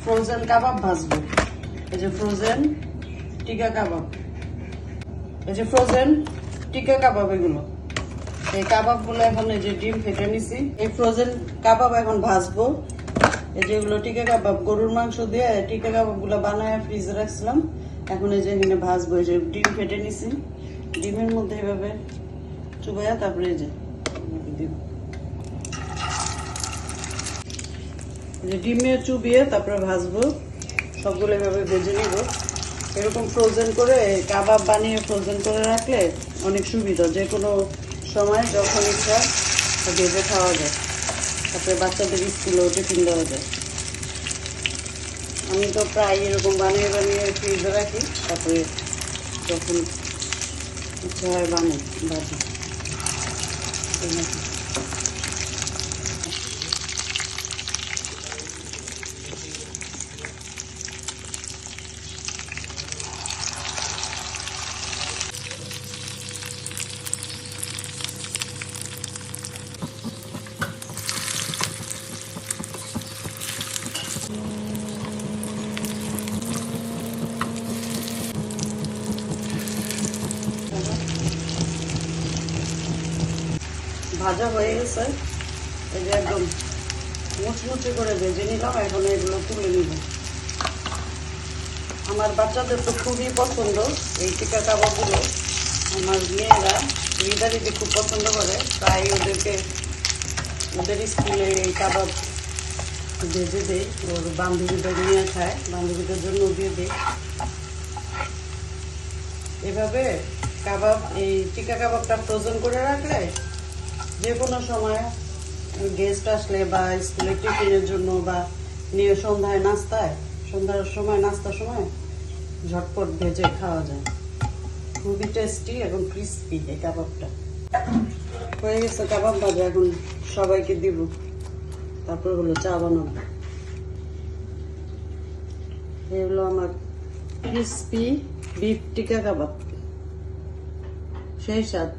Frozen কাবাব ভাজবো। এই যে ফ্রোজেন টিকা কাবাব, এই যে ফ্রোজেন টিকা কাবাব, এগুলো এই কাবাব গুলো এখন এই যে ডিম ফেটে নিছি, এই ফ্রোজেন কাবাব এখন ভাজবো। এই যে এগুলো টিকা কাবাব, গরুর মাংস দিয়ে টিকা কাবাব গুলো বানায় ফ্রিজে রাখছিলাম, এখন এই যে এখানে ভাজবো। এই যে ডিম ফেটে নিছি, ডিমের মধ্যে এভাবে চুবাইয়া তারপরে এই যে দিব, ডিমে চুবিয়ে তারপরে ভাজবো। সবগুলো এভাবে ভেজে নিব। এরকম ফ্রোজেন করে কাবাব বানিয়ে ফ্রোজেন করে রাখলে অনেক সুবিধা, যে কোনো সময় যখন ইচ্ছা ভেজে খাওয়া যায়, তারপরে বাচ্চাদের স্কুলেও টিফিন দেওয়া যায়। আমি তো প্রায় এরকম বানিয়ে বানিয়ে ফ্রিজে রাখি, তারপরে যখন ইচ্ছা হয় বানাই ভাজি। ভাজা হয়ে গেছে, এই যে একদম মুচমুচে করে ভেজে নিলাম। এখন এগুলো তুলে নিব। আমার বাচ্চাদের তো খুবই পছন্দ এই টিকা কাবাবগুলো। আমার মেয়েরা রিদারিতে খুব পছন্দ করে, তাই ওদের স্কুলে এই কাবাব ভেজে দেই। ওর বান্ধবীদের নিয়ে খায়, বান্ধবীদের জন্য দিয়ে দিই। এভাবে কাবাব, এই টিকা কাবাবটা ফ্রোজেন করে রাখলে যে কোনো সময় গেস্ট আসলে বা স্কুলে টিফিনের জন্য বা নিয়ে সন্ধ্যার সময় নাস্তার সময় ঝটপট ভেজে খাওয়া যায়। খুবই টেস্টি এবং ক্রিস্পি এই কাবাবটা। হয়ে গেছে কাবাব ভাজা, এখন সবাইকে দিব, তারপর হলো চা বানাবো। এই হলো আমার ক্রিস্পি বিফ টিকা কাবাব, সেই স্বাদ।